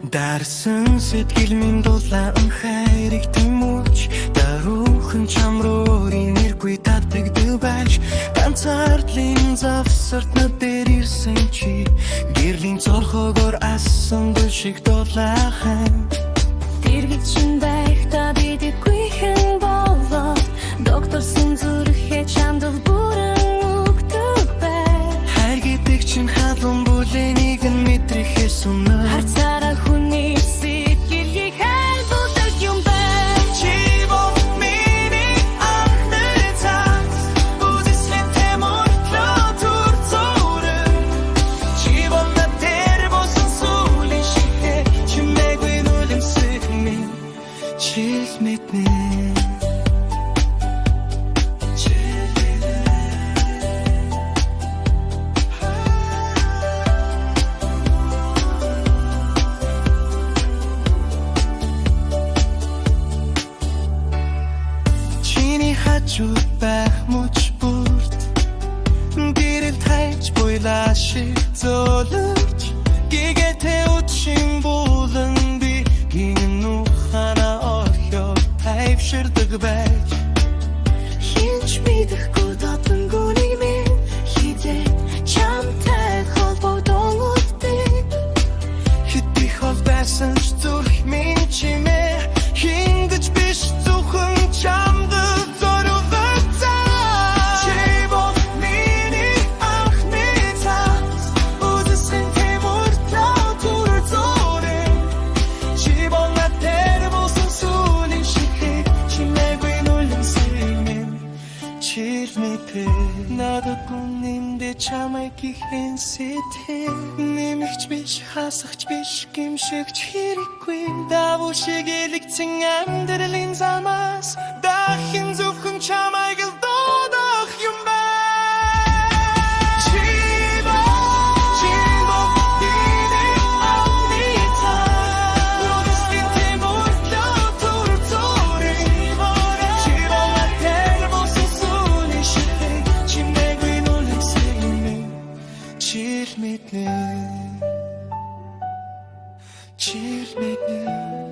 Дарсан сэтгэл минь дулаан хайрыг тэмүүлж даруухан чам руу нэргүй татдаг байж ганцаардлын завсарт надад ирсэн чи гэрлийн цорхогоор асан дул шиг дулаахан Дэргэжин байхдаа бидэггүй хэн болоод докторсын зүрхээ чамдал бүрэн өгдөг бай хайр гэдэг чинь хадлан бүлэнийг нь мэдрэхээс өмнө Харцаараа хүний сэтгэлийг хайлуулдаг юм бай Чи бол миний анхны цаас Үзэсгэлэн темөрлөө түр зүрэн Чи бол надад босон сүлийн шигэ Чимээгүй нүлэмсэг минь Чил мэднэ хажууд байх мөч бүрт гэрэл тайж буйлаашиг зөөлөж гигэтэй үтшин булан би гин ухана орхио тайвширдаг байж хинч мэдэхгүй дотнгоо нэг минь хизээ чамтай холбогдсон үтдэг хэдий хол байсан ч зүрх минь чимээ хингэж биш зөвхөн чамд надад гүнэндээ чамайг ихэн сэтгэл нэмэгч биш хасахч биш гимшигч хэрэггүй давуу шиг элэгцэн амьдралын замаас дахин зөвхөн чамайг л дуудах юм байна Chill me